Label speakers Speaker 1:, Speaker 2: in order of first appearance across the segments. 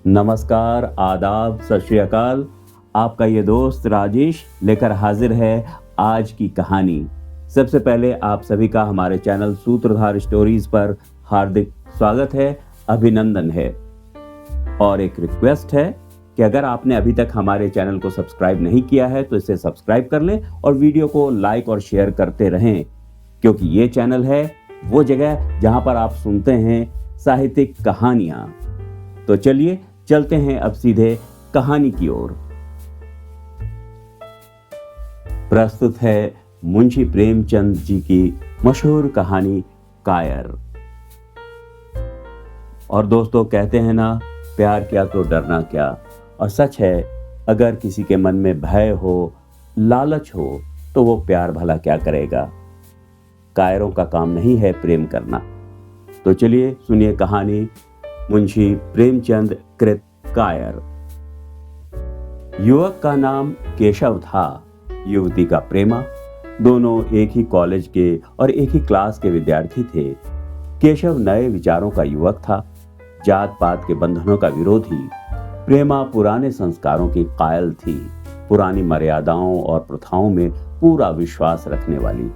Speaker 1: नमस्कार, आदाब, सत श्री अकाल। आपका ये दोस्त राजेश लेकर हाजिर है आज की कहानी। सबसे पहले आप सभी का हमारे चैनल सूत्रधार स्टोरीज पर हार्दिक स्वागत है, अभिनंदन है। और एक रिक्वेस्ट है कि अगर आपने अभी तक हमारे चैनल को सब्सक्राइब नहीं किया है तो इसे सब्सक्राइब कर लें और वीडियो को लाइक और शेयर करते रहें, क्योंकि ये चैनल है वो जगह जहां पर आप सुनते हैं साहित्यिक कहानियां। तो चलिए चलते हैं अब सीधे कहानी की ओर। प्रस्तुत है मुंशी प्रेमचंद जी की मशहूर कहानी कायर। और दोस्तों, कहते हैं ना, प्यार किया तो डरना क्या। और सच है, अगर किसी के मन में भय हो, लालच हो, तो वो प्यार भला क्या करेगा। कायरों का काम नहीं है प्रेम करना। तो चलिए सुनिए कहानी मुंशी प्रेमचंद कृत कायर। युवक का नाम केशव था, युवती का प्रेमा। दोनों एक ही कॉलेज के और एक ही क्लास के विद्यार्थी थे। केशव नए विचारों का युवक था, जात पात के बंधनों का विरोधी। प्रेमा पुराने संस्कारों की कायल थी, पुरानी मर्यादाओं और प्रथाओं में पूरा विश्वास रखने वाली।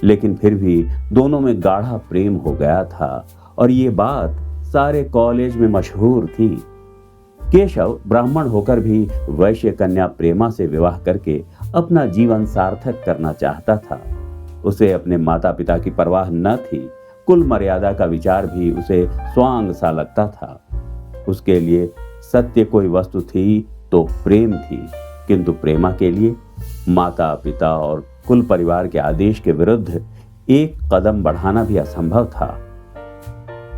Speaker 1: लेकिन फिर भी दोनों में गाढ़ा प्रेम हो गया था और ये बात सारे कॉलेज में मशहूर थी। केशव ब्राह्मण होकर भी वैश्य कन्या प्रेमा से विवाह करके अपना जीवन सार्थक करना चाहता था। उसे अपने माता पिता की परवाह न थी, कुल मर्यादा का विचार भी उसे स्वांग सा लगता था। उसके लिए सत्य कोई वस्तु थी तो प्रेम थी, किंतु प्रेमा के लिए माता पिता और कुल परिवार के आदेश के विरुद्ध एक कदम बढ़ाना भी असंभव था।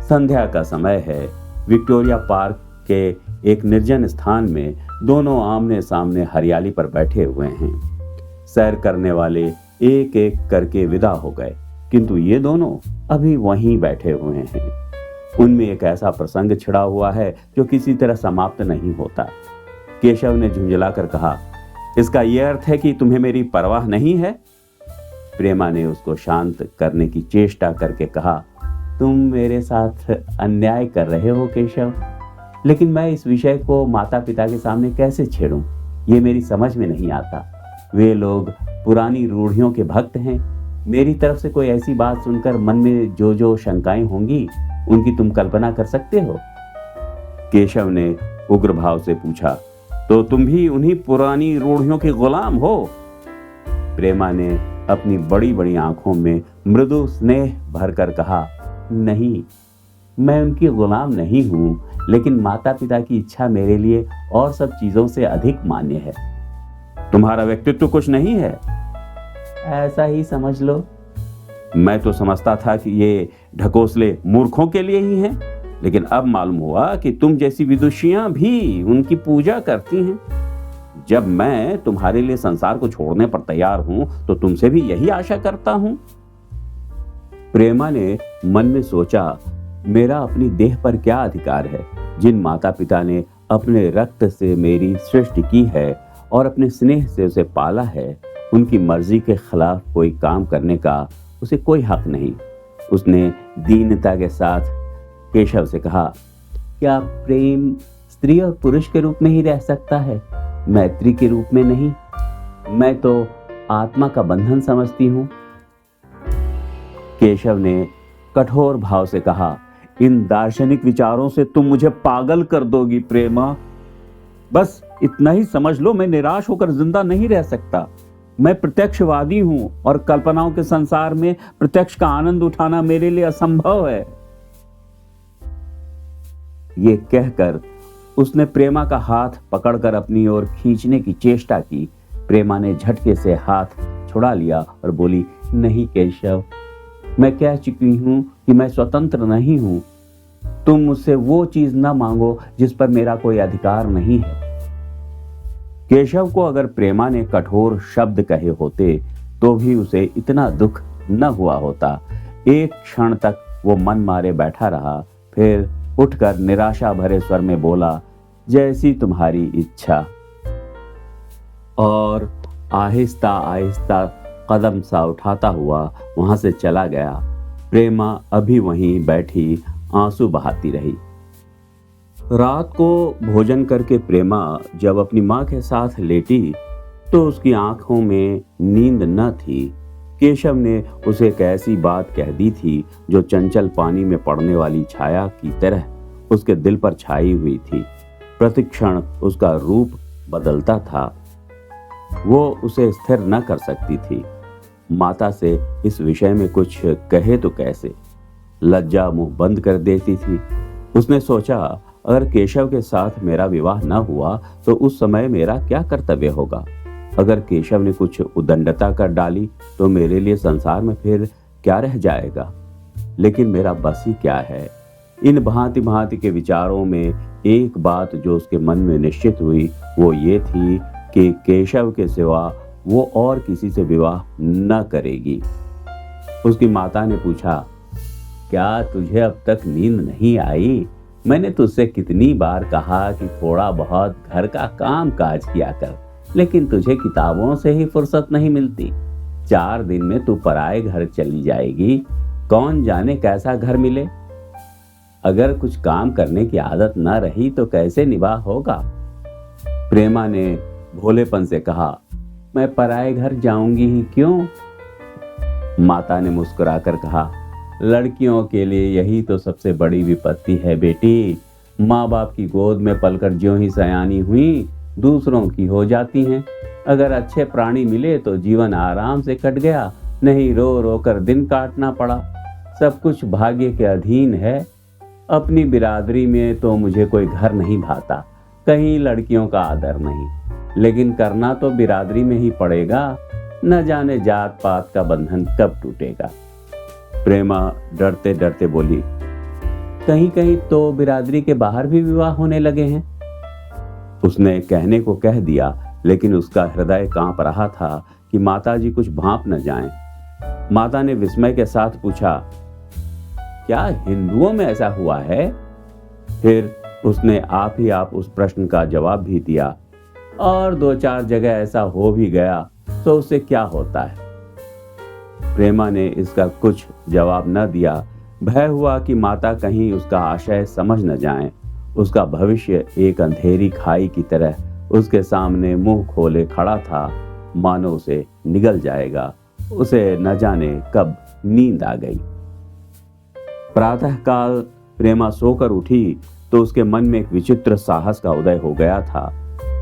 Speaker 1: संध्या का समय है। विक्टोरिया पार्क के एक निर्जन स्थान में दोनों आमने सामने हरियाली पर बैठे हुए हैं। सैर करने वाले एक एक करके विदा हो गए, किंतु ये दोनों अभी वहीं बैठे हुए हैं। उनमें एक ऐसा प्रसंग छिड़ा हुआ है जो किसी तरह समाप्त नहीं होता। केशव ने झुंझलाकर कहा, इसका यह अर्थ है कि तुम्हें मेरी परवाह नहीं है? प्रेमा ने उसको शांत करने की चेष्टा करके कहा, तुम मेरे साथ अन्याय कर रहे हो केशव, लेकिन मैं इस विषय को माता पिता के सामने कैसे छेड़ूं? ये मेरी समझ में नहीं आता। वे लोग पुरानी रूढ़ियों के भक्त हैं। मेरी तरफ से कोई ऐसी बात सुनकर मन में जो जो शंकाएं होंगी, उनकी तुम कल्पना कर सकते हो? केशव ने उग्र भाव से पूछा, तो तुम भी उन्हीं पुरानी रूढ़ियों के गुलाम हो? प्रेमा ने अपनी बड़ी बड़ी आंखों में मृदु स्नेह भरकर कहा, नहीं, मैं उनकी गुलाम नहीं हूं, लेकिन माता पिता की इच्छा मेरे लिए और सब चीजों से अधिक मान्य है। तुम्हारा व्यक्तित्व कुछ नहीं है? ऐसा ही समझ लो। मैं तो समझता था कि ये ढकोसले मूर्खों के लिए ही हैं, लेकिन अब मालूम हुआ कि तुम जैसी विदुषियां भी उनकी पूजा करती हैं। जब मैं तुम्हारे लिए संसार को छोड़ने पर तैयार हूं तो तुमसे भी यही आशा करता हूं। प्रेमा ने मन में सोचा, मेरा अपनी देह पर क्या अधिकार है? जिन माता पिता ने अपने रक्त से मेरी सृष्टि की है और अपने स्नेह से उसे पाला है, उनकी मर्जी के खिलाफ कोई काम करने का उसे कोई हक नहीं। उसने दीनता के साथ केशव से कहा, क्या प्रेम स्त्री और पुरुष के रूप में ही रह सकता है, मैत्री के रूप में नहीं? मैं तो आत्मा का बंधन समझती हूं। केशव ने कठोर भाव से कहा, इन दार्शनिक विचारों से तुम मुझे पागल कर दोगी प्रेमा। बस इतना ही समझ लो, मैं निराश होकर जिंदा नहीं रह सकता। मैं प्रत्यक्षवादी हूं और कल्पनाओं के संसार में प्रत्यक्ष का आनंद उठाना मेरे लिए असंभव है। ये कहकर उसने प्रेमा का हाथ पकड़कर अपनी ओर खींचने की चेष्टा की। प्रेमा ने झटके से हाथ छुड़ा लिया और बोली, नहीं केशव, मैं कह चुकी हूं कि मैं स्वतंत्र नहीं हूं। तुम मुझसे वो चीज न मांगो जिस पर मेरा कोई अधिकार नहीं है। केशव को अगर प्रेमा ने कठोर शब्द कहे होते तो भी उसे इतना दुख न हुआ होता। एक क्षण तक वो मन मारे बैठा रहा, फिर उठकर निराशा भरे स्वर में बोला, जैसी तुम्हारी इच्छा। और आहिस्ता आहिस्ता कदम सा उठाता हुआ वहां से चला गया। प्रेमा अभी वहीं बैठी आंसू बहाती रही। रात को भोजन करके प्रेमा जब अपनी माँ के साथ लेटी तो उसकी आंखों में नींद न थी। केशव ने उसे एक ऐसी बात कह दी थी जो चंचल पानी में पड़ने वाली छाया की तरह उसके दिल पर छाई हुई थी। प्रतिक्षण उसका रूप बदलता था। वो उसे स्थिर न कर सकती थी। माता से इस विषय में कुछ कहे तो कैसे, लज्जा मुंह बंद कर देती थी। उसने सोचा, अगर केशव के साथ मेरा विवाह न हुआ तो उस समय मेरा क्या कर्तव्य होगा। अगर केशव ने कुछ उदंडता कर डाली तो मेरे लिए संसार में फिर क्या रह जाएगा। लेकिन मेरा बस ही क्या है। इन भांति भांति के विचारों में एक बात जो उसके मन में निश्चित हुई वो ये थी कि केशव के सिवा वो और किसी से विवाह न करेगी। उसकी माता ने पूछा, क्या तुझे अब तक नींद नहीं आई? मैंने तुझसे कितनी बार कहा कि थोड़ा बहुत घर का काम काज किया कर, लेकिन तुझे किताबों से ही फुर्सत नहीं मिलती। 4 दिन में तू पराए घर चली जाएगी, कौन जाने कैसा घर मिले। अगर कुछ काम करने की आदत न रही तो कैसे निवाह होगा। प्रेमा ने भोलेपन से कहा, मैं पराए घर जाऊंगी ही क्यों। माता ने मुस्कुराकर कहा, लड़कियों के लिए यही तो सबसे बड़ी विपत्ति है बेटी। माँ बाप की गोद में पलकर ज्यों ही सयानी हुई दूसरों की हो जाती हैं। अगर अच्छे प्राणी मिले तो जीवन आराम से कट गया, नहीं रो रो कर दिन काटना पड़ा। सब कुछ भाग्य के अधीन है। अपनी बिरादरी में तो मुझे कोई घर नहीं भाता, कहीं लड़कियों का आदर नहीं, लेकिन करना तो बिरादरी में ही पड़ेगा। न जाने जात पात का बंधन कब टूटेगा। प्रेमा डरते डरते बोली, कहीं कहीं तो बिरादरी के बाहर भी विवाह होने लगे हैं। उसने कहने को कह दिया, लेकिन उसका हृदय कांप रहा था कि माताजी कुछ भांप न जाएं। माता ने विस्मय के साथ पूछा, क्या हिंदुओं में ऐसा हुआ है? फिर उसने आप ही आप उस प्रश्न का जवाब भी दिया, और 2-4 जगह ऐसा हो भी गया तो उससे क्या होता है। प्रेमा ने इसका कुछ जवाब न दिया। भय हुआ कि माता कहीं उसका आशय समझ न जाएं। उसका भविष्य एक अंधेरी खाई की तरह उसके सामने मुंह खोले खड़ा था, मानो उसे निगल जाएगा। उसे न जाने कब नींद आ गई। प्रातःकाल प्रेमा सोकर उठी तो उसके मन में एक विचित्र साहस का उदय हो गया था।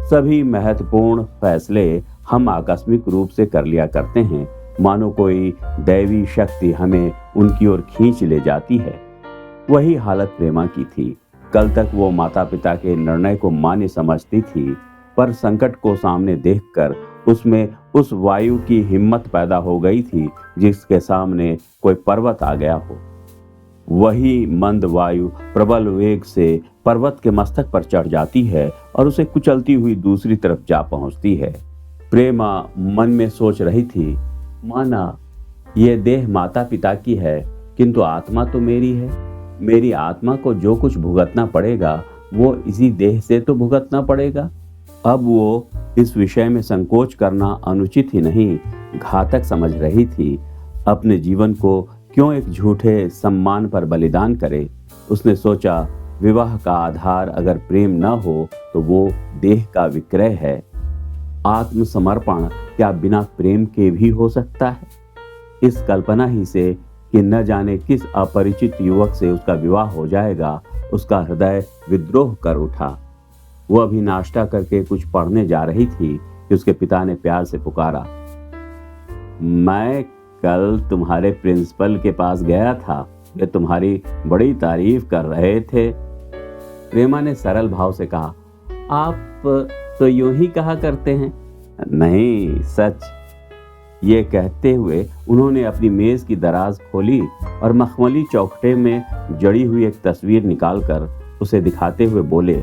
Speaker 1: सभी महत्वपूर्ण फैसले हम आकस्मिक रूप से कर लिया करते हैं, मानो कोई दैवी शक्ति हमें उनकी ओर खींच ले जाती है। वही हालत प्रेमा की थी। कल तक वो माता पिता के निर्णय को मान्य समझती थी, पर संकट को सामने देखकर उसमें उस वायु की हिम्मत पैदा हो गई थी जिसके सामने कोई पर्वत आ गया हो। वही मंद वायु प्रबल वेग से पर्वत के मस्तक पर चढ़ जाती है और उसे कुचलती हुई दूसरी तरफ जा पहुंचती है। प्रेमा मन में सोच रही थी, माना ये देह माता पिता की है, किंतु आत्मा तो मेरी है। मेरी आत्मा को जो कुछ भुगतना पड़ेगा वो इसी देह से तो भुगतना पड़ेगा। अब वो इस विषय में संकोच करना अनुचित ही नहीं, घातक समझ रही थी। अपने जीवन को क्यों एक झूठे सम्मान पर बलिदान करे। उसने सोचा, विवाह का आधार अगर प्रेम न हो तो वो देह का विक्रय है। आत्मसमर्पण क्या बिना प्रेम के भी हो सकता है? इस कल्पना ही से कि न जाने किस अपरिचित युवक से उसका विवाह हो जाएगा, उसका हृदय विद्रोह कर उठा। वो अभी नाश्ता करके कुछ पढ़ने जा रही थी कि उसके पिता ने प्यार से पुकारा, मैं कल तुम्हारे प्रिंसिपल के पास गया था, वे तुम्हारी बड़ी तारीफ कर रहे थे। प्रेमा ने सरल भाव से कहा, आप तो यूं ही कहा करते हैं। नहीं, सच। ये कहते हुए उन्होंने अपनी मेज की दराज खोली और मखमली चौखटे में जड़ी हुई एक तस्वीर निकालकर उसे दिखाते हुए बोले,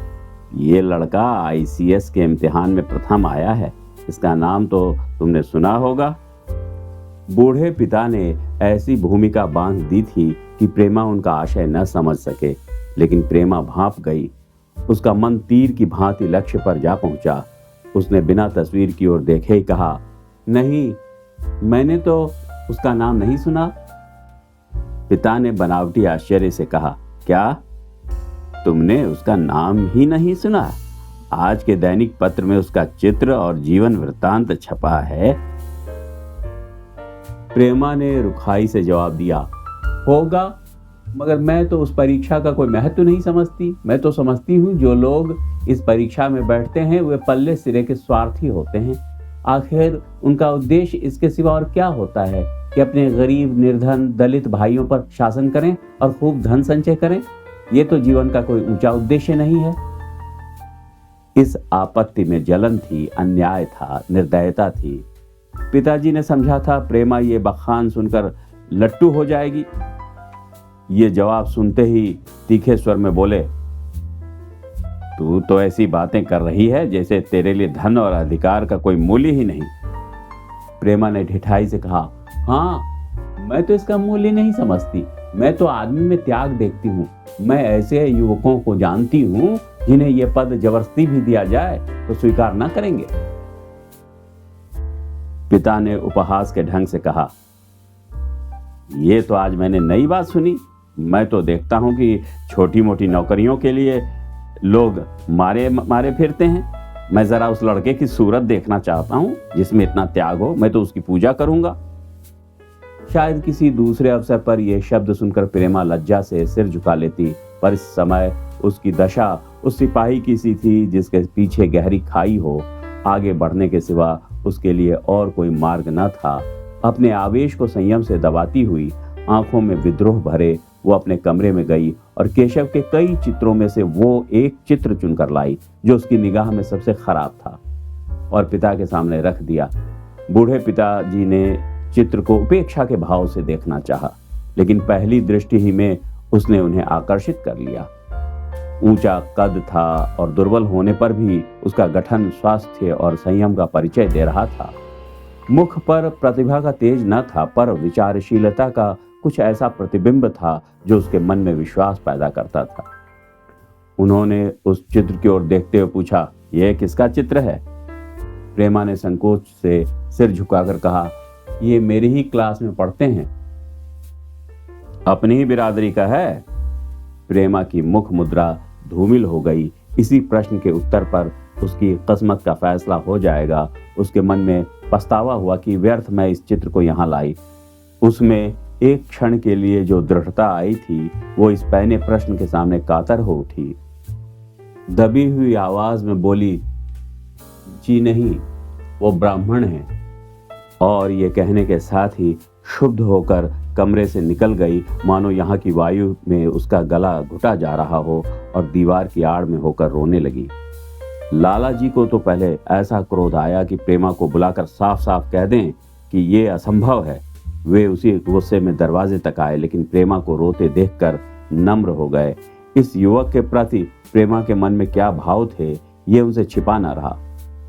Speaker 1: ये लड़का ICS के इम्तिहान में प्रथम आया है, इसका नाम तो तुमने सुना होगा। बूढ़े पिता ने ऐसी भूमिका बांध दी थी कि प्रेमा उनका आशय न समझ सके, लेकिन प्रेमा भांप गई। उसका मन तीर की भांति लक्ष्य पर जा पहुंचा। उसने बिना तस्वीर की ओर देखे ही कहा, नहीं, मैंने तो उसका नाम नहीं सुना। पिता ने बनावटी आश्चर्य से कहा, क्या? तुमने उसका नाम ही नहीं सुना? आज के दैनिक पत्र में उसका चित्र और जीवन वृत्तांत छपा है। प्रेमा ने रुखाई से जवाब दिया, होगा, मगर मैं तो उस परीक्षा का कोई महत्व नहीं समझती। मैं तो समझती हूँ जो लोग इस परीक्षा में बैठते हैं वे पल्ले सिरे के स्वार्थी होते हैं। आखिर उनका उद्देश्य इसके सिवा और क्या होता है कि अपने गरीब, निर्धन, दलित भाइयों पर शासन करें और खूब धन संचय करें। ये तो जीवन का कोई ऊंचा उद्देश्य नहीं है। इस आपत्ति में जलन थी, अन्याय था, निर्दयता थी। पिताजी ने समझा था प्रेमा ये बखान सुनकर लट्टू हो जाएगी। ये जवाब सुनते ही तीखे स्वर में बोले, तू तो ऐसी बातें कर रही है जैसे तेरे लिए धन और अधिकार का कोई मूल्य ही नहीं। प्रेमा ने ढिठाई से कहा, हाँ, मैं तो इसका मूल्य नहीं समझती। मैं तो आदमी में त्याग देखती हूँ। मैं ऐसे युवकों को जानती हूँ जिन्हें यह पद जबरदस्ती भी दिया जाए तो स्वीकार न करेंगे। पिता ने उपहास के ढंग से कहा, ये तो आज मैंने नई बात सुनी। मैं तो देखता हूं कि छोटी मोटी नौकरियों के लिए लोग मारे फिरते हैं। मैं जरा उस लड़के की सूरत देखना चाहता हूं जिसमें इतना त्याग हो। मैं तो उसकी पूजा करूंगा। शायद किसी दूसरे अवसर पर यह शब्द सुनकर प्रेमा लज्जा से सिर झुका लेती, पर इस समय उसकी दशा उस सिपाही की सी थी जिसके पीछे गहरी खाई हो। आगे बढ़ने के सिवा उसके लिए और कोई मार्ग न था। अपने आवेश को संयम से दबाती हुई, आंखों में विद्रोह भरे, वो अपने कमरे में गई और केशव के कई चित्रों में से वो एक चित्र चुनकर लाई जो उसकी निगाह में सबसे खराब था और पिता के सामने रख दिया। बूढ़े पिताजी ने चित्र को उपेक्षा के भाव से देखना चाहा, लेकिन पहली दृष्टि ही में उसने उन्हें आकर्षित कर लिया। ऊंचा कद था और दुर्बल होने पर भी उसका गठन स्वास्थ्य और संयम का परिचय दे रहा था। मुख पर प्रतिभा का तेज न था, पर विचारशीलता का कुछ ऐसा प्रतिबिंब था जो उसके मन में विश्वास पैदा करता था। उन्होंने उस चित्र की ओर देखते हुए पूछा, यह किसका चित्र है? प्रेमा ने संकोच से सिर झुकाकर कहा, ये मेरी ही क्लास में पढ़ते हैं। अपनी ही बिरादरी का है? प्रेमा की मुख मुद्रा धूमिल हो गई। इसी प्रश्न के उत्तर पर उसकी किस्मत का फैसला हो जाएगा। उसके मन में पछतावा हुआ कि व्यर्थ मैं इस चित्र को यहाँ लाई। उसमें एक क्षण के लिए जो दृढ़ता आई थी वो इस पहले प्रश्न के सामने कातर हो उठी। दबी हुई आवाज में बोली, जी नहीं, वो ब्राह्मण है। और ये कहने के साथ ही क्षुब्ध होकर कमरे से निकल गई, मानो यहाँ की वायु में उसका गला घुटा जा रहा हो, और दीवार की आड़ में होकर रोने लगी। लाला जी को तो पहले ऐसा क्रोध आया कि प्रेमा को बुलाकर साफ साफ कह दें कि ये असंभव है। वे उसी गुस्से में दरवाजे तक आए, लेकिन प्रेमा को रोते देखकर नम्र हो गए। इस युवक के प्रति प्रेमा के मन में क्या भाव थे ये उनसे छिपा न रहा।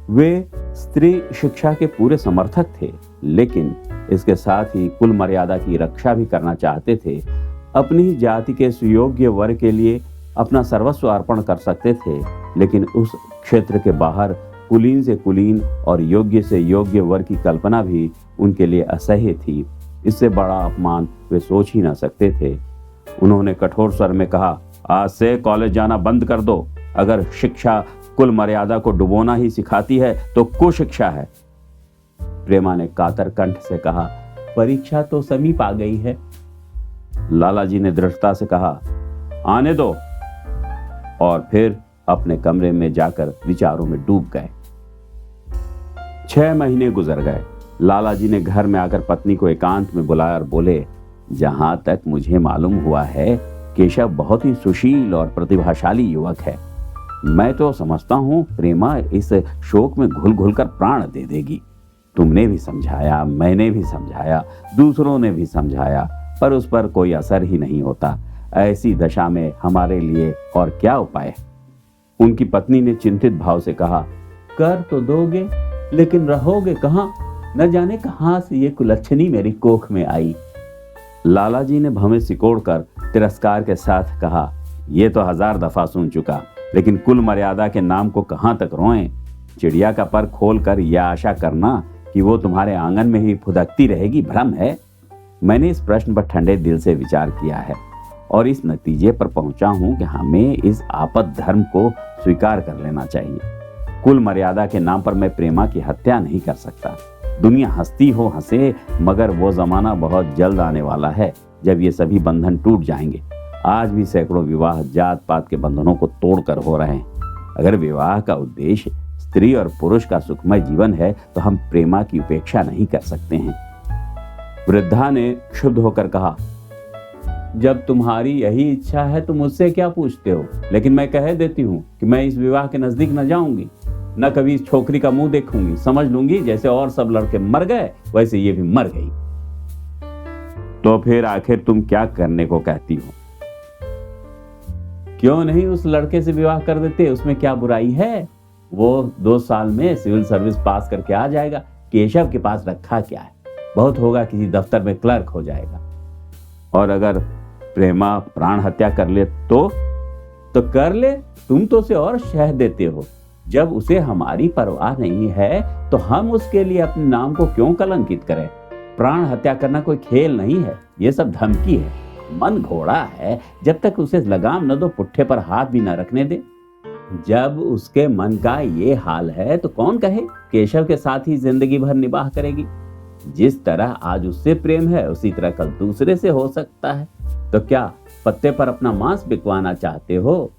Speaker 1: वे स्त्री शिक्षा के पूरे समर्थक थे, लेकिन इसके साथ ही कुल मर्यादा की रक्षा भी करना चाहते थे। अपनी ही जाति के सुयोग्य वर्ग के लिए अपना सर्वस्व अर्पण कर सकते थे, लेकिन उस क्षेत्र के बाहर कुलीन से कुलीन और योग्य से योग्य वर्ग की कल्पना भी उनके लिए असह्य थी। इससे बड़ा अपमान वे सोच ही ना सकते थे। उन्होंने कठोर स्वर में कहा, आज से कॉलेज जाना बंद कर दो। अगर शिक्षा कुल मर्यादा को डुबोना ही सिखाती है तो कुशिक्षा है। प्रेमा ने कातर कंठ से कहा, परीक्षा तो समीप आ गई है। लाला जी ने दृढ़ता से कहा, आने दो, और फिर अपने कमरे में जाकर विचारों में डूब गए। 6 महीने गुजर गए। लाला जी ने घर में आकर पत्नी को एकांत में बुलाया और बोले, जहां तक मुझे मालूम हुआ है केशव बहुत ही सुशील और प्रतिभाशाली युवक है। मैं तो समझता हूं प्रेमा इस शोक में घुल घुल कर प्राण दे देगी। तुमने भी समझाया, मैंने भी समझाया, दूसरों ने भी समझाया, पर उस पर कोई असर ही नहीं होता। ऐसी दशा में हमारे लिए और क्या उपाय? उनकी पत्नी ने चिंतित भाव से कहा, कर तो दोगे, लेकिन रहोगे कहाँ? न जाने कहाँ से ये कुलच्छनी मेरी कोख में आई। लाला जी ने भवें सिकोड़कर तिरस्कार के साथ कहा, ये तो 1000 दफा सुन चुका, लेकिन कुल मर्यादा के नाम को कहाँ तक रोएं? चिड़िया का पर खोल कर यह आशा करना कि वो तुम्हारे आंगन में ही फुदकती रहेगी भ्रम है। मैंने इस प्रश्न पर ठंडे दिल से विचार किया है। और इस नतीजे पर पहुंचा हूं कि हमें इस आपद धर्म को स्वीकार कर लेना चाहिए। कुल मर्यादा के नाम पर मैं प्रेमा की हत्या नहीं कर सकता। दुनिया हंसती हो हंसे, मगर वो जमाना बहुत जल्द आने वाला है जब ये सभी बंधन टूट जाएंगे। आज भी सैकड़ों विवाह जात पात के बंधनों को तोड़कर हो रहे हैं। अगर विवाह का उद्देश्य स्त्री और पुरुष का सुखमय जीवन है तो हम प्रेमा की उपेक्षा नहीं कर सकते हैं। वृद्धा ने क्षुब्ध होकर कहा, जब तुम्हारी यही इच्छा है तो मुझसे क्या पूछते हो? लेकिन मैं कह देती हूँ कि मैं इस विवाह के नजदीक न जाऊंगी, न कभी इस छोकरी का मुंह देखूंगी। समझ लूंगी जैसे और सब लड़के मर गए वैसे ये भी मर गई। तो फिर आखिर तुम क्या करने को कहती हो? क्यों नहीं उस लड़के से विवाह कर देते? उसमें क्या बुराई है? वो 2 साल में सिविल सर्विस पास करके आ जाएगा। केशव के पास रखा क्या है? बहुत होगा किसी दफ्तर में क्लर्क हो जाएगा। और अगर प्रेमा प्राण हत्या कर ले तो कर ले। तुम तो उसे और शह देते हो। जब उसे हमारी परवाह नहीं है तो हम उसके लिए अपने नाम को क्यों कलंकित करें? प्राण हत्या करना कोई खेल नहीं है, ये सब धमकी है। मन घोड़ा है, जब तक उसे लगाम न दो पुट्ठे पर हाथ भी न रखने दे। जब उसके मन का ये हाल है तो कौन कहे केशव के साथ ही जिंदगी भर निबाह करेगी। जिस तरह आज उससे प्रेम है उसी तरह कल दूसरे से हो सकता है। तो क्या पत्ते पर अपना मांस बिकवाना चाहते हो?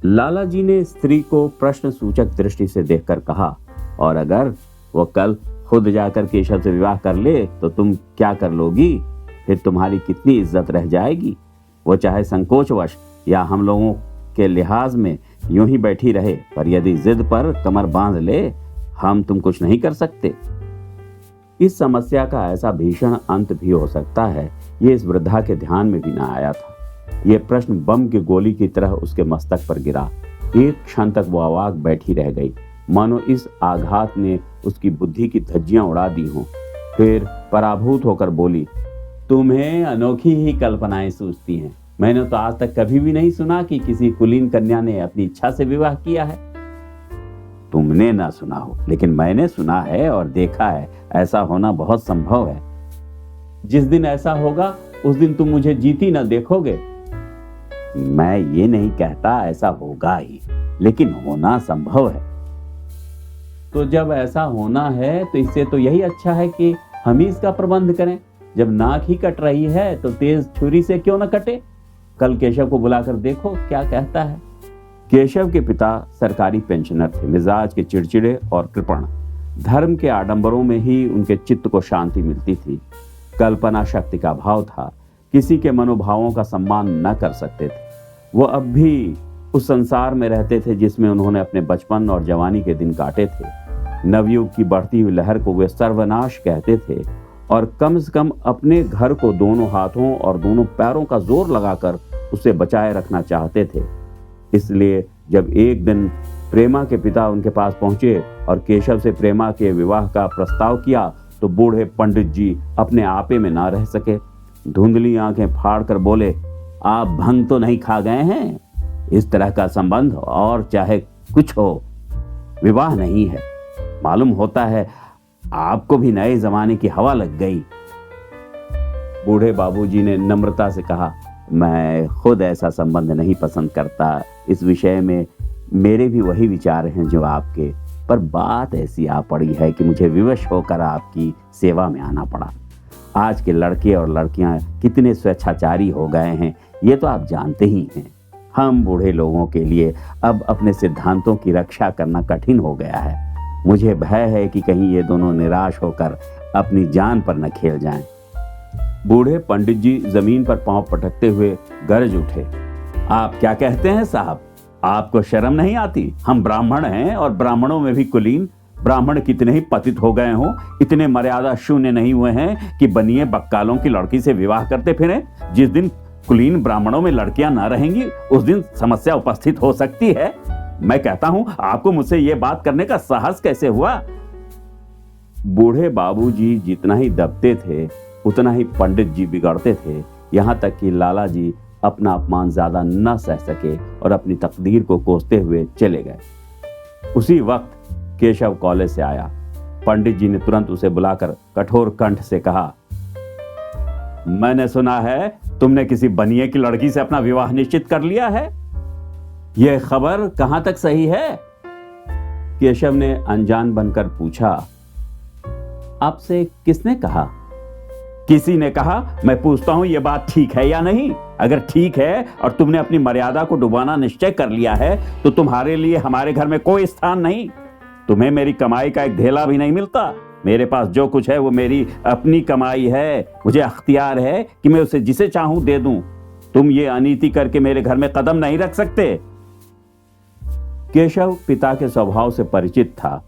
Speaker 1: लाला जी ने स्त्री को प्रश्न सूचक दृष्टि से देखकर कहा, और अगर वो कल खुद जाकर केशव से विवाह कर ले तो तुम क्या कर लोगी? फिर तुम्हारी कितनी इज्जत रह जाएगी? वो चाहे संकोचवश या हम लोगों के लिहाज में यूं ही बैठी रहे, पर यदि जिद पर कमर बांध ले, हम तुम कुछ नहीं कर सकते। इस समस्या का ऐसा भीषण अंत भी हो सकता है, ये इस वृद्धा के ध्यान में भी न आया था। ये प्रश्न बम की गोली की तरह उसके मस्तक पर गिरा। एक क्षण तक वो अवाक बैठी रह गई, मानो इस आघात ने उसकी बुद्धि की धज्जियां उड़ा दी हों। फिर पराभूत होकर बोली, तुम्हें अनोखी ही कल्पनाएं सूझती हैं। मैंने तो आज तक कभी भी नहीं सुना कि किसी कुलीन कन्या ने अपनी इच्छा से विवाह किया है। तुमने ना सुना हो, लेकिन मैंने सुना है और देखा है। ऐसा होना बहुत संभव है। जिस दिन ऐसा होगा उस दिन तुम मुझे जीती न देखोगे। मैं ये नहीं कहता ऐसा होगा ही, लेकिन होना संभव है। तो जब ऐसा होना है तो इससे तो यही अच्छा है कि हम ही इसका प्रबंध करें। जब नाक ही कट रही है तो तेज छुरी से क्यों न कटे? कल केशव को बुलाकर देखो क्या कहता है। केशव के पिता सरकारी पेंशनर थे, मिजाज के चिड़चिड़े और कृपण। धर्म के आडंबरों में ही उनके चित्त को शांति मिलती थी। कल्पना शक्ति का अभाव था, किसी के मनोभावों का सम्मान न कर सकते थे। वो अब भी उस संसार में रहते थे जिसमें उन्होंने अपने बचपन और जवानी के दिन काटे थे। नवयुग की बढ़ती हुई लहर को वे सर्वनाश कहते थे और कम से कम अपने घर को दोनों हाथों और दोनों पैरों का जोर लगाकर उसे बचाए रखना चाहते थे। इसलिए जब एक दिन प्रेमा के पिता उनके पास पहुंचे और केशव से प्रेमा के विवाह का प्रस्ताव किया तो बूढ़े पंडित जी अपने आपे में ना रह सके। धुंधली आंखें फाड़कर बोले, आप भंग तो नहीं खा गए हैं? इस तरह का संबंध और चाहे कुछ हो, विवाह नहीं है। मालूम होता है आपको भी नए जमाने की हवा लग गई। बूढ़े बाबूजी ने नम्रता से कहा, मैं खुद ऐसा संबंध नहीं पसंद करता। इस विषय में मेरे भी वही विचार हैं जो आपके, पर बात ऐसी आ पड़ी है कि मुझे विवश होकर आपकी सेवा में आना पड़ा। आज के लड़के और लड़कियां कितने स्वेच्छाचारी हो गए हैं, ये तो आप जानते ही हैं। हम बूढ़े लोगों के लिए अब अपने सिद्धांतों की रक्षा करना कठिन हो गया है। मुझे भय है कि कहीं ये दोनों निराश होकर अपनी जान पर न खेल जाएं। बूढ़े पंडित जी जमीन पर पांव पटकते हुए गरज उठे, आप क्या कहते हैं साहब? आपको शर्म नहीं आती? हम ब्राह्मण हैं और ब्राह्मणों में भी कुलीन। ब्राह्मण कितने ही पतित हो गए हों, इतने मर्यादा शून्य नहीं हुए हैं कि बनिए बक्कालों की लड़की से विवाह करते फिरें। जिस दिन कुलीन ब्राह्मणों में लड़कियां ना रहेंगी उस दिन समस्या उपस्थित हो सकती है। मैं कहता हूं आपको मुझसे यह बात करने का साहस कैसे हुआ? बूढ़े बाबूजी जितना ही दबते थे उतना ही पंडित जी बिगड़ते थे। यहां तक कि लाला जी अपना अपमान ज्यादा न सह सके और अपनी तकदीर को कोसते हुए चले गए। उसी वक्त केशव कॉलेज से आया। पंडित जी ने तुरंत उसे बुलाकर कठोर कंठ से कहा, मैंने सुना है तुमने किसी बनिए की लड़की से अपना विवाह निश्चित कर लिया है। यह खबर कहां तक सही है? केशव ने अनजान बनकर पूछा। आपसे किसने कहा? किसी ने कहा। मैं पूछता हूं यह बात ठीक है या नहीं? अगर ठीक है और तुमने अपनी मर्यादा को डुबाना निश्चय कर लिया है तो तुम्हारे लिए हमारे घर में कोई स्थान नहीं। तुम्हें मेरी कमाई का एक धेला भी नहीं मिलता। मेरे पास जो कुछ है वो मेरी अपनी कमाई है। मुझे अख्तियार है कि मैं उसे जिसे चाहूं दे दूं। तुम ये अनीति करके मेरे घर में कदम नहीं रख सकते। केशव पिता के स्वभाव से परिचित था।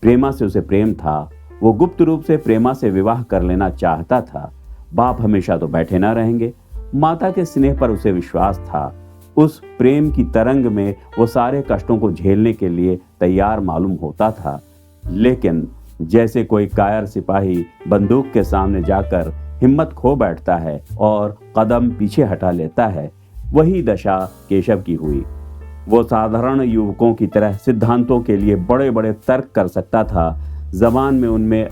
Speaker 1: प्रेमा से उसे प्रेम था। वो गुप्त रूप से प्रेमा से विवाह कर लेना चाहता था। बाप हमेशा तो बैठे ना रहेंगे। माता के स्नेह पर उसे विश्वास था। उस प्रेम की तरंग में वो सारे कष्टों को झेलने के लिए तैयार मालूम होता था। लेकिन जैसे कोई कायर सिपाही बंदूक के सामने जाकर हिम्मत खो बैठता है और कदम पीछे हटा लेता है, वही दशा केशव की हुई। वो साधारण युवकों की तरह सिद्धांतों के लिए बड़े बड़े तर्क कर सकता था। ज़बान में उनमें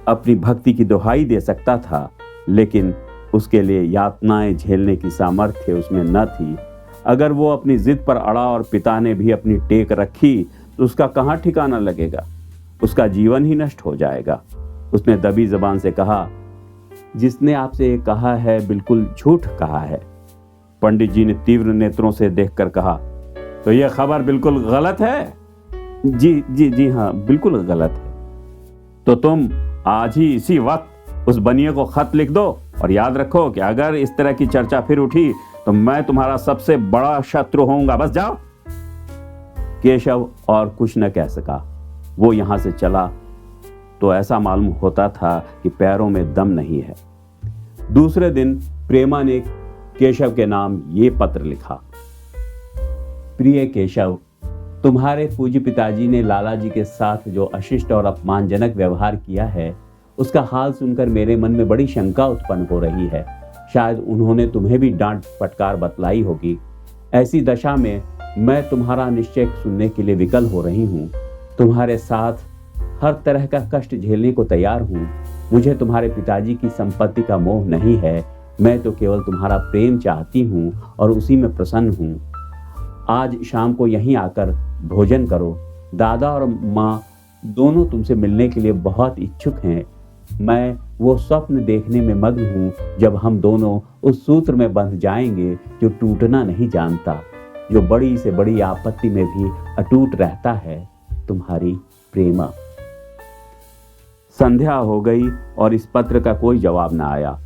Speaker 1: अपनी भक्ति की दुहाई दे सकता था, लेकिन उसके लिए यातनाएं झेलने की सामर्थ्य उसमें न थी। अगर वो अपनी जिद पर अड़ा और पिता ने भी अपनी टेक रखी तो उसका कहाँ ठिकाना लगेगा। उसका जीवन ही नष्ट हो जाएगा। उसने दबी जबान से कहा, जिसने आपसे ये कहा है बिल्कुल झूठ कहा है। पंडित जी ने तीव्र नेत्रों से देखकर कहा, तो यह खबर बिल्कुल गलत है? जी जी जी हाँ, बिल्कुल गलत है। तो तुम आज ही इसी वक्त उस बनिए को खत लिख दो और याद रखो कि अगर इस तरह की चर्चा फिर उठी तो मैं तुम्हारा सबसे बड़ा शत्रु होऊंगा। बस जाओ। केशव और कुछ न कह सका। वो यहां से चला तो ऐसा मालूम होता था कि पैरों में दम नहीं है। दूसरे दिन प्रेमा ने केशव के नाम ये पत्र लिखा। प्रिय केशव, तुम्हारे पूज्य पिताजी ने लाला जी के साथ जो अशिष्ट और अपमानजनक व्यवहार किया है, उसका हाल सुनकर मेरे मन में बड़ी शंका उत्पन्न हो रही है। शायद उन्होंने तुम्हें भी डांट फटकार बतलाई होगी। ऐसी दशा में मैं तुम्हारा निश्चय सुनने के लिए विकल हो रही हूँ। तुम्हारे साथ हर तरह का कष्ट झेलने को तैयार हूँ। मुझे तुम्हारे पिताजी की संपत्ति का मोह नहीं है। मैं तो केवल तुम्हारा प्रेम चाहती हूँ और उसी में प्रसन्न हूँ। आज शाम को यहीं आकर भोजन करो। दादा और माँ दोनों तुमसे मिलने के लिए बहुत इच्छुक हैं। मैं वो स्वप्न देखने में मग्न हूँ जब हम दोनों उस सूत्र में बंध जाएंगे जो टूटना नहीं जानता, जो बड़ी से बड़ी आपत्ति में भी अटूट रहता है। तुम्हारी प्रेमा। संध्या हो गई और इस पत्र का कोई जवाब न आया।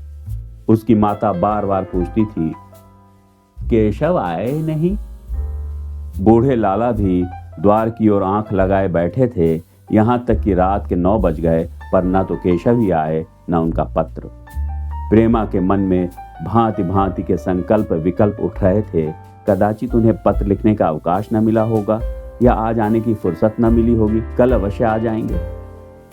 Speaker 1: उसकी माता बार बार पूछती थी, केशव आए नहीं? बूढ़े लाला भी द्वार की ओर आंख लगाए बैठे थे। यहां तक कि रात के 9 बज गए, पर न तो केशव ही आए न उनका पत्र। प्रेमा के मन में भांति भांति के संकल्प विकल्प उठ रहे थे। कदाचित उन्हें पत्र लिखने का अवकाश न मिला होगा या आज आने की फुर्सत न मिली होगी। कल अवश्य आ जाएंगे।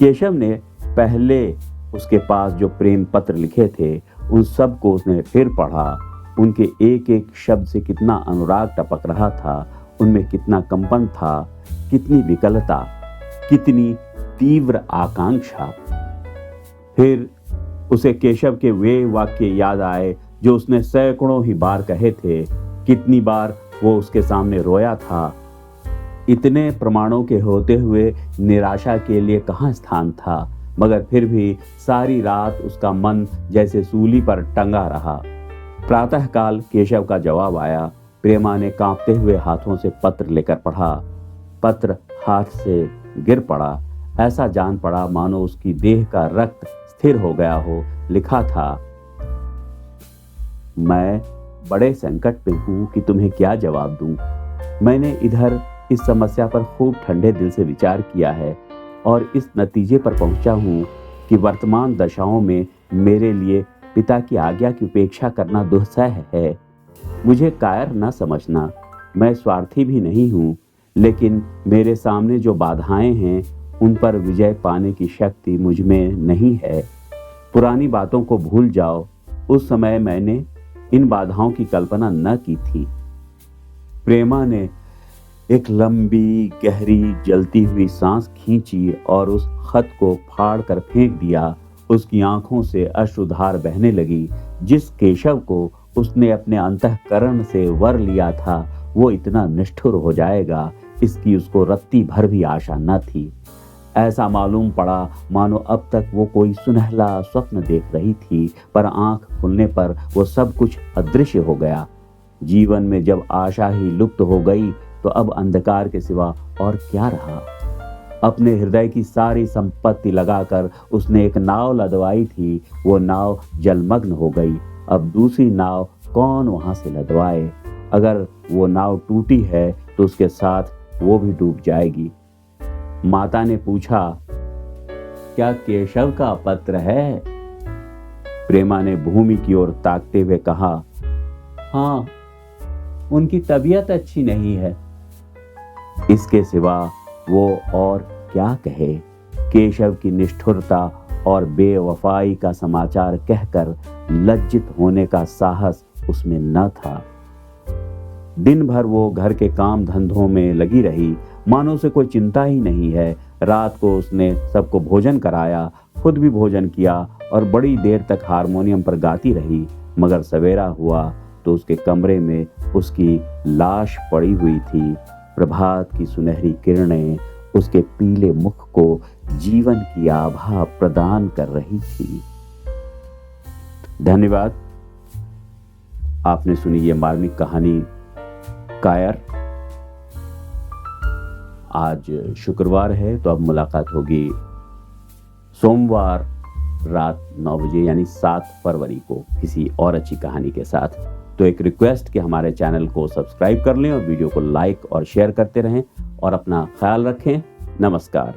Speaker 1: केशव ने पहले उसके पास जो प्रेम पत्र लिखे थे उन सब को उसने फिर पढ़ा। उनके एक एक शब्द से कितना अनुराग टपक रहा था, उनमें कितना कंपन था, कितनी विकलता, कितनी तीव्र आकांक्षा। फिर उसे केशव के वे वाक्य याद आए जो उसने सैकड़ों ही बार कहे थे। कितनी बार वो उसके सामने रोया था। इतने प्रमाणों के होते हुए निराशा के लिए कहाँ स्थान था, मगर फिर भी सारी रात उसका मन जैसे सूली पर टंगा रहा। प्रातःकाल केशव का जवाब आया। प्रेमा ने कांपते हुए हाथों से पत्र लेकर पढ़ा। पत्र हाथ से गिर पड़ा। ऐसा जान पड़ा मानो उसकी देह का रक्त स्थिर हो गया हो। लिखा था, मैं बड़े संकट में हूं कि तुम्हें क्या जवाब दूं। मैंने इधर इस समस्या पर खूब ठंडे दिल से विचार किया है और इस नतीजे पर पहुंचा हूं कि वर्तमान दशाओं में मेरे लिए पिता की आज्ञा की उपेक्षा करना दुस्सह है। मुझे कायर न समझना। मैं स्वार्थी भी नहीं हूँ, लेकिन मेरे सामने जो बाधाएं हैं उन पर विजय पाने की शक्ति मुझ में नहीं है। पुरानी बातों को भूल जाओ। उस समय मैंने इन बाधाओं की कल्पना न की थी। प्रेमा ने एक लंबी गहरी जलती हुई सांस खींची और उस खत को फाड़ कर फेंक दिया। उसकी आंखों से अश्रुधार बहने लगी। जिस केशव को उसने अपने अंतःकरण से वर लिया था वो इतना निष्ठुर हो जाएगा, इसकी उसको रत्ती भर भी आशा न थी। ऐसा मालूम पड़ा मानो अब तक वो कोई सुनहला स्वप्न देख रही थी, पर आंख खुलने पर वो सब कुछ अदृश्य हो गया। जीवन में जब आशा ही लुप्त हो गई तो अब अंधकार के सिवा और क्या रहा। अपने हृदय की सारी संपत्ति लगाकर उसने एक नाव लदवाई थी, वो नाव जलमग्न हो गई। अब दूसरी नाव कौन वहां से लदवाए। अगर वो नाव टूटी है तो उसके साथ वो भी डूब जाएगी। माता ने पूछा, क्या केशव का पत्र है? प्रेमा ने भूमि की ओर ताकते हुए कहा, हाँ, उनकी तबीयत अच्छी नहीं है। इसके सिवा वो और क्या कहे। केशव की निष्ठुरता और बेवफाई का समाचार कहकर लज्जित होने का साहस उसमें न था। दिन भर वो घर के काम धंधों में लगी रही, मानो उसे कोई चिंता ही नहीं है। रात को उसने सबको भोजन कराया, खुद भी भोजन किया और बड़ी देर तक हारमोनियम पर गाती रही। मगर सवेरा हुआ तो उसके कमरे में उसकी लाश पड़ी हुई थी। प्रभात की सुनहरी किरणें उसके पीले मुख को जीवन की आभा प्रदान कर रही थी। धन्यवाद। आपने सुनी ये मार्मिक कहानी कायर। आज शुक्रवार है तो अब मुलाकात होगी सोमवार रात 9 बजे यानी 7 फरवरी को किसी और अच्छी कहानी के साथ। तो एक रिक्वेस्ट कि हमारे चैनल को सब्सक्राइब कर लें और वीडियो को लाइक और शेयर करते रहें और अपना ख्याल रखें। नमस्कार।